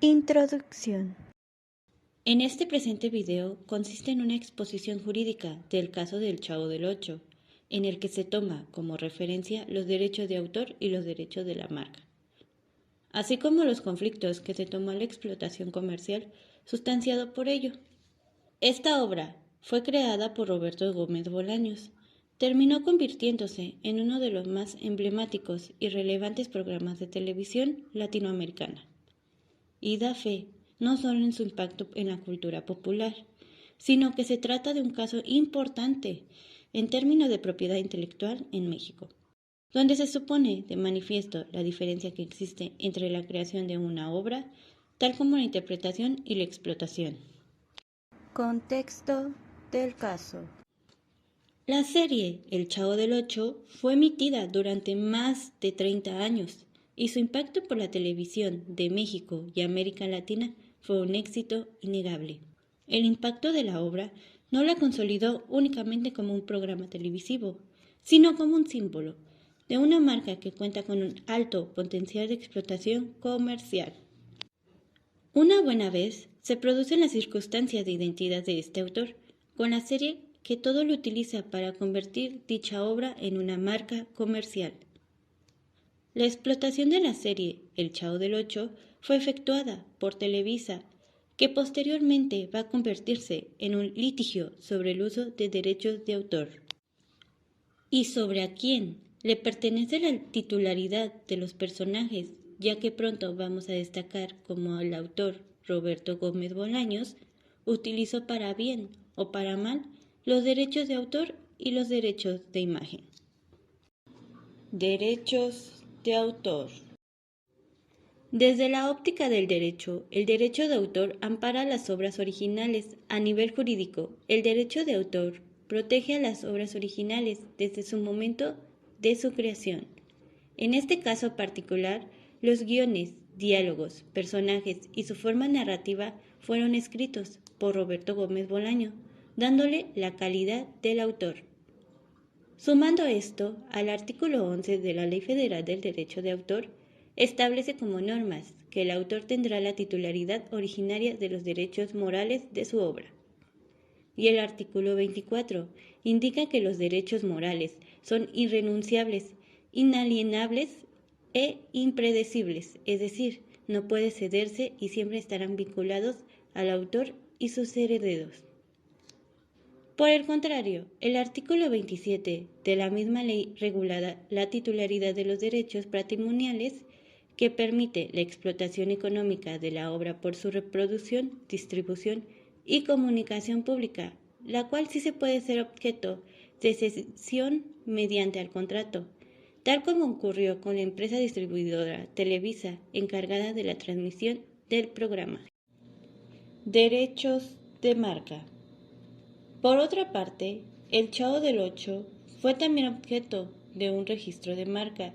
Introducción. En este presente video consiste en una exposición jurídica del caso del Chavo del Ocho, en el que se toma como referencia los derechos de autor y los derechos de la marca, así como los conflictos que se tomó la explotación comercial sustanciado por ello. Esta obra fue creada por Roberto Gómez Bolaños. Terminó convirtiéndose en uno de los más emblemáticos y relevantes programas de televisión latinoamericana, y da fe no solo en su impacto en la cultura popular, sino que se trata de un caso importante en términos de propiedad intelectual en México, donde se supone de manifiesto la diferencia que existe entre la creación de una obra, tal como la interpretación y la explotación. Contexto del caso. La serie El Chavo del Ocho fue emitida durante más de 30 años y su impacto por la televisión de México y América Latina fue un éxito innegable. El impacto de la obra no la consolidó únicamente como un programa televisivo, sino como un símbolo de una marca que cuenta con un alto potencial de explotación comercial. Una buena vez se producen las circunstancias de identidad de este autor, con la serie que todo lo utiliza para convertir dicha obra en una marca comercial. La explotación de la serie El Chavo del Ocho fue efectuada por Televisa, que posteriormente va a convertirse en un litigio sobre el uso de derechos de autor y sobre a quién le pertenece la titularidad de los personajes, ya que pronto vamos a destacar cómo el autor Roberto Gómez Bolaños utilizó para bien o para mal los derechos de autor y los derechos de imagen. Derechos de autor. Desde la óptica del derecho, el derecho de autor ampara las obras originales. A nivel jurídico, el derecho de autor protege a las obras originales desde su momento de su creación. En este caso particular, los guiones, diálogos, personajes y su forma narrativa fueron escritos por Roberto Gómez Bolaño, dándole la calidad del autor. Sumando esto al artículo 11 de la Ley Federal del Derecho de Autor, establece como normas que el autor tendrá la titularidad originaria de los derechos morales de su obra. Y el artículo 24 indica que los derechos morales son irrenunciables, inalienables e impredecibles, es decir, no puede cederse y siempre estarán vinculados al autor y sus herederos. Por el contrario, el artículo 27 de la misma ley regula la titularidad de los derechos patrimoniales que permite la explotación económica de la obra por su reproducción, distribución y comunicación pública, la cual sí se puede ser objeto de cesión mediante el contrato, tal como ocurrió con la empresa distribuidora Televisa, encargada de la transmisión del programa. Derechos de marca. Por otra parte, el Chavo del Ocho fue también objeto de un registro de marca,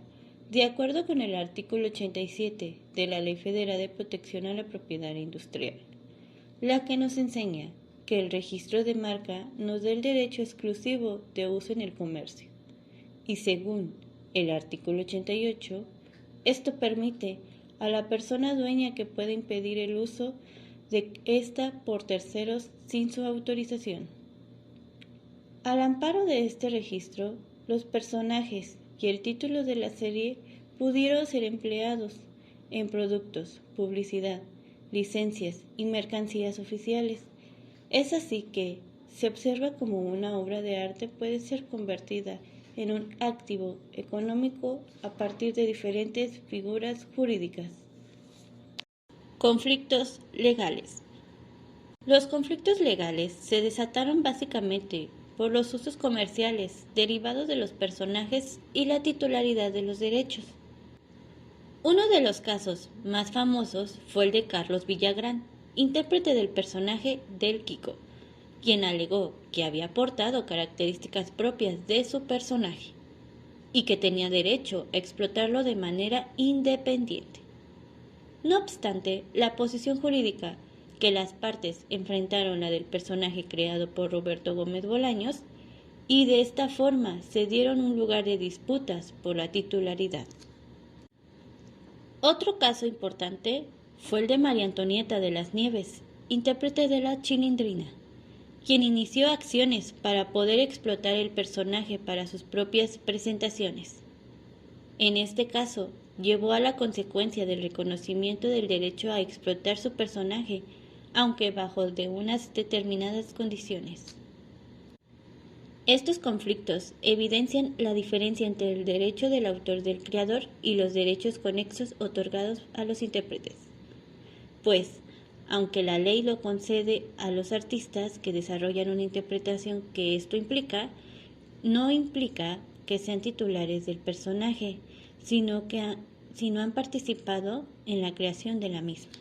de acuerdo con el artículo 87 de la Ley Federal de Protección a la Propiedad Industrial, la que nos enseña que el registro de marca nos da el derecho exclusivo de uso en el comercio. Y según el artículo 88, esto permite a la persona dueña que pueda impedir el uso de esta por terceros sin su autorización. Al amparo de este registro, los personajes y el título de la serie pudieron ser empleados en productos, publicidad, licencias y mercancías oficiales. Es así que se observa como una obra de arte puede ser convertida en un activo económico a partir de diferentes figuras jurídicas. Conflictos legales. Los conflictos legales se desataron básicamente por los usos comerciales derivados de los personajes y la titularidad de los derechos. Uno de los casos más famosos fue el de Carlos Villagrán, intérprete del personaje del Kiko, quien alegó que había aportado características propias de su personaje y que tenía derecho a explotarlo de manera independiente. No obstante, la posición jurídica que las partes enfrentaron la del personaje creado por Roberto Gómez Bolaños, y de esta forma se dieron un lugar de disputas por la titularidad. Otro caso importante fue el de María Antonieta de las Nieves, intérprete de la Chilindrina, quien inició acciones para poder explotar el personaje para sus propias presentaciones. En este caso, llevó a la consecuencia del reconocimiento del derecho a explotar su personaje, aunque bajo de unas determinadas condiciones. Estos conflictos evidencian la diferencia entre el derecho del autor del creador y los derechos conexos otorgados a los intérpretes. Pues, aunque la ley lo concede a los artistas que desarrollan una interpretación que esto implica, no implica que sean titulares del personaje, sino han participado en la creación de la misma.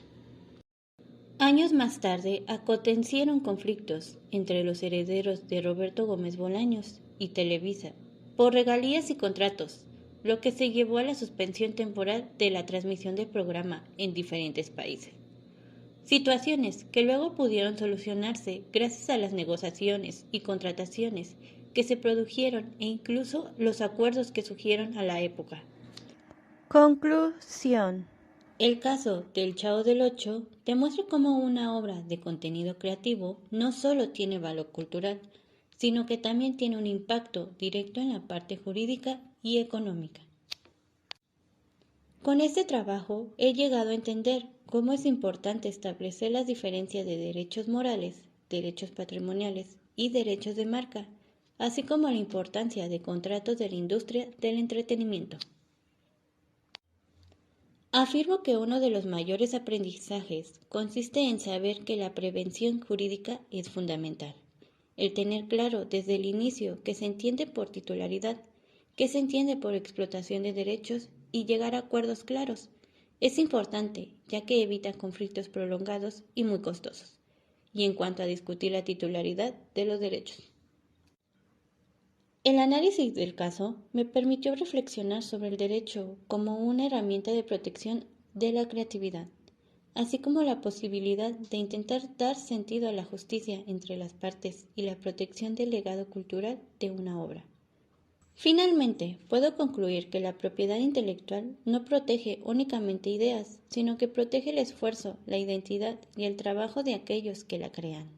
Años más tarde acontecieron conflictos entre los herederos de Roberto Gómez Bolaños y Televisa por regalías y contratos, lo que se llevó a la suspensión temporal de la transmisión del programa en diferentes países. Situaciones que luego pudieron solucionarse gracias a las negociaciones y contrataciones que se produjeron e incluso los acuerdos que surgieron a la época. Conclusión. El caso del Chavo del Ocho demuestra cómo una obra de contenido creativo no solo tiene valor cultural, sino que también tiene un impacto directo en la parte jurídica y económica. Con este trabajo he llegado a entender cómo es importante establecer las diferencias de derechos morales, derechos patrimoniales y derechos de marca, así como la importancia de contratos de la industria del entretenimiento. Afirmo que uno de los mayores aprendizajes consiste en saber que la prevención jurídica es fundamental. El tener claro desde el inicio qué se entiende por titularidad, qué se entiende por explotación de derechos y llegar a acuerdos claros. Es importante, ya que evita conflictos prolongados y muy costosos. Y en cuanto a discutir la titularidad de los derechos. El análisis del caso me permitió reflexionar sobre el derecho como una herramienta de protección de la creatividad, así como la posibilidad de intentar dar sentido a la justicia entre las partes y la protección del legado cultural de una obra. Finalmente, puedo concluir que la propiedad intelectual no protege únicamente ideas, sino que protege el esfuerzo, la identidad y el trabajo de aquellos que la crean.